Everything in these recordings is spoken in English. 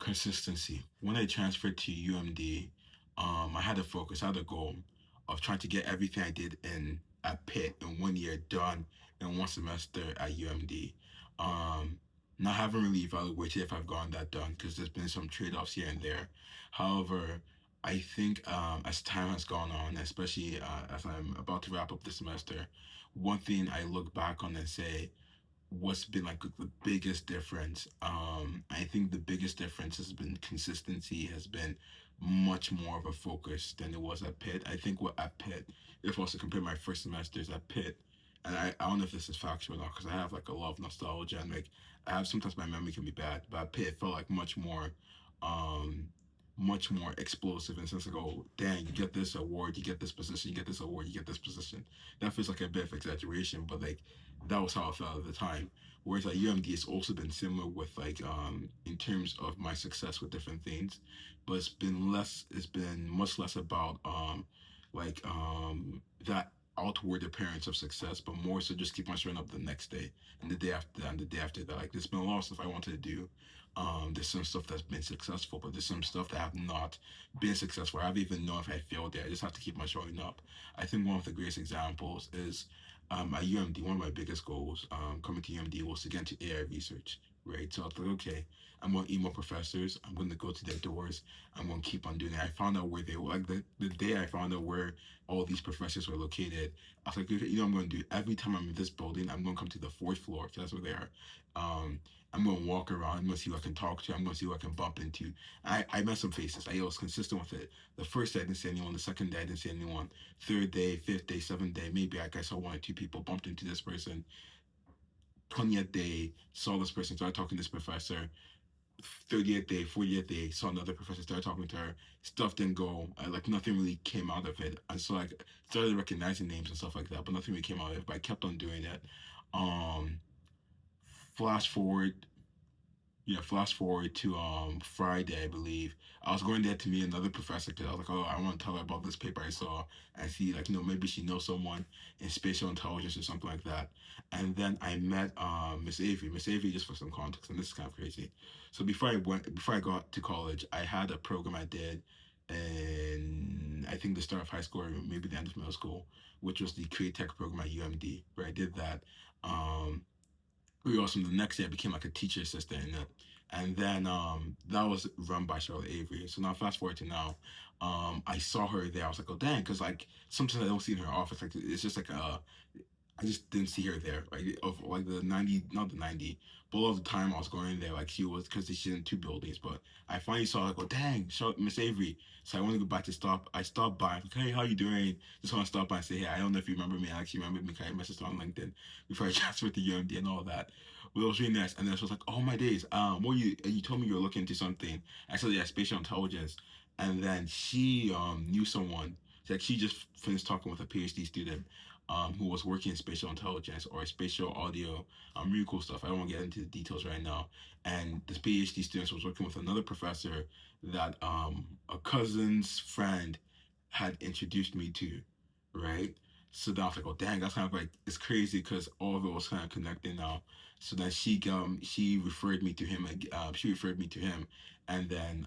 Consistency. When I transferred to UMD, I had a focus, I had a goal of trying to get everything I did in at Pitt in 1 year done in one semester at UMD. Um, Now I haven't really evaluated if I've gotten that done because there's been some trade-offs here and there. However, I think as time has gone on, especially as I'm about to wrap up the semester, one thing I look back on and say, what's been like the biggest difference? I think the biggest difference has been consistency has been much more of a focus than it was at Pitt. I think what at Pitt, if I was to compare my first semesters at Pitt, and I don't know if this is factual or not because I have like a lot of nostalgia and like I have sometimes my memory can be bad, but at Pitt it felt like um much more explosive in the sense like, oh dang, you get this award, you get this position, you get this award, you get this position. That feels like a bit of exaggeration, but like that was how I felt at the time. Whereas at UMD, it's also been similar with like in terms of my success with different things, but it's been less. It's been much less about that outward appearance of success, but more so just keep on showing up the next day and the day after that and the day after that. Like there's been a lot of stuff I wanted to do. There's some stuff that's been successful, but there's some stuff that have not been successful. I haven't even known if I failed there. I just have to keep on showing up. I think one of the greatest examples is at UMD, one of my biggest goals coming to UMD was to get into AI research, right? So I was like, okay, I'm going to email professors. I'm going to go to their doors. I'm going to keep on doing it. I found out where they were. Like the day I found out where all these professors were located, I was like, okay, you know what I'm going to do? Every time I'm in this building, I'm going to come to the fourth floor. 'Cause that's where they are. Um, I'm going to walk around. I'm going to see who I can talk to. I'm going to see who I can bump into. I met some faces. I was consistent with it. The first day I didn't see anyone. The second day I didn't see anyone. Third day, fifth day, seventh day, maybe I saw one or two people, bumped into this person. 20th day, saw this person, started talking to this professor. 30th day, 40th day, saw another professor, started talking to her. Stuff didn't go, like nothing really came out of it. And so like started recognizing names and stuff like that, but nothing really came out of it. But I kept on doing it. Um, Flash forward, yeah, flash forward to Friday, I believe. I was going there to meet another professor because I was like, oh, I want to tell her about this paper I saw and see like, maybe she knows someone in spatial intelligence or something like that. And then I met Miss Avery. Miss Avery, just for some context, and this is kind of crazy. So before I got to college, I had a program I did and I think the start of high school or maybe the end of middle school, which was the Create Tech program at UMD, where I did that. Pretty awesome. The next year I became like a teacher assistant in it. And then that was run by Charlotte Avery. So now fast forward to now, I saw her there. I was like, oh dang, because like sometimes I don't see in her office. Like it's just like I just didn't see her there. Like of like the 90, not the 90, but all of the time I was going in there, like she was because she's in two buildings. But I finally saw like, oh dang, Miss Avery. So I want to go back to stop. I stopped by. I'm like, hey, how you doing? Just want to stop by and say, hey, I don't know if you remember me. I actually remember me. 'Cause I messaged her on LinkedIn before I transferred to UMD and all that. But it was really nice. And then she was like, oh my days. What you told me you were looking into something. I said, yeah, spatial intelligence. And then she knew someone. Like she just finished talking with a PhD student who was working in spatial intelligence or spatial audio, really cool stuff. I don't want to get into the details right now. And this PhD student was working with another professor that a cousin's friend had introduced me to, right? So then I was like, oh dang, that's kind of like it's crazy because all of it was kind of connected now. So then she referred me to him. She referred me to him, and then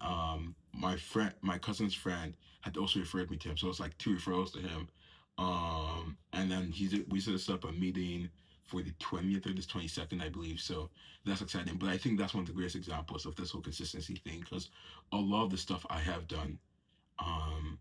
my cousin's friend had also referred me to him. So it's like two referrals to him. And then we set up a meeting for the 20th or the 22nd, I believe. So that's exciting. But I think that's one of the greatest examples of this whole consistency thing because a lot of the stuff I have done, um,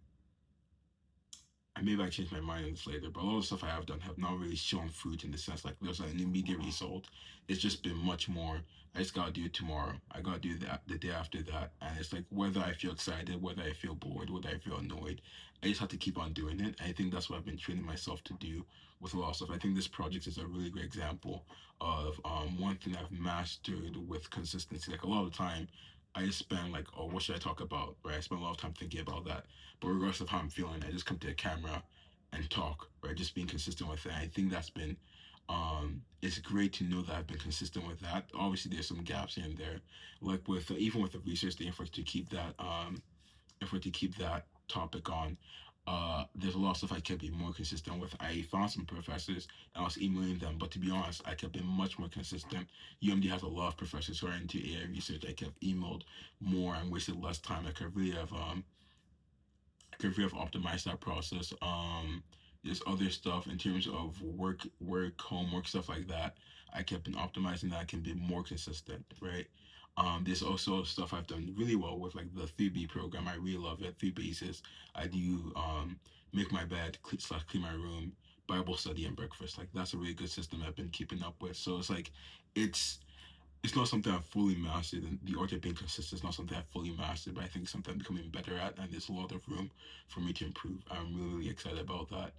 and maybe I changed my mind on this later, but a lot of the stuff I have done have not really shown fruit in the sense like there's an immediate result. It's just been much more. I just gotta do it tomorrow. I gotta do that the day after that. And it's like whether I feel excited, whether I feel bored, whether I feel annoyed, I just have to keep on doing it. I think that's what I've been training myself to do with a lot of stuff. I think this project is a really great example of one thing I've mastered with consistency. Like a lot of the time I just spend like, oh, what should I talk about? Right. I spend a lot of time thinking about that. But regardless of how I'm feeling, I just come to a camera and talk, right? Just being consistent with it. I think that's been it's great to know that I've been consistent with that. Obviously there's some gaps here and there. Like with even with the research, the effort to keep that topic on. there's a lot of stuff I kept being more consistent with. I found some professors and I was emailing them, but to be honest, I kept being much more consistent. UMD has a lot of professors who are into AI research. I kept emailed more and wasted less time. I could really have optimized that process. There's other stuff in terms of homework, stuff like that. I kept on optimizing that. I can be more consistent, right? There's also stuff I've done really well with, like the 3B program. I really love it. 3 bases. I do make my bed, clean my room, Bible study, and breakfast. Like that's a really good system I've been keeping up with. So it's like, it's it's not something I've fully mastered, and the art of being consistent is not something I've fully mastered, but I think it's something I'm becoming better at, and there's a lot of room for me to improve. I'm really, really excited about that.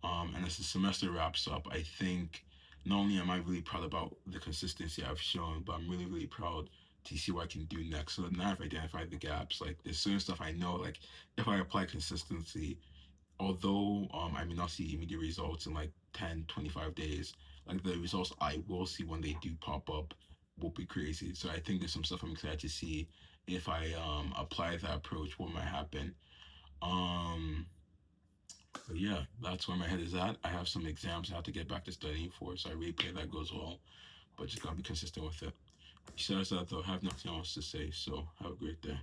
And as the semester wraps up, I think not only am I really proud about the consistency I've shown, but I'm really, really proud to see what I can do next. So now I've identified the gaps. Like there's certain stuff I know, like if I apply consistency, although I may not see immediate results in like 10, 25 days, like the results I will see when they do pop up will be crazy. So I think there's some stuff I'm excited to see if I apply that approach, what might happen. Um but yeah, that's where my head is at. I have some exams I have to get back to studying for, so I really pray that goes well. But just gotta be consistent with it. Besides that though, I have nothing else to say, so have a great day.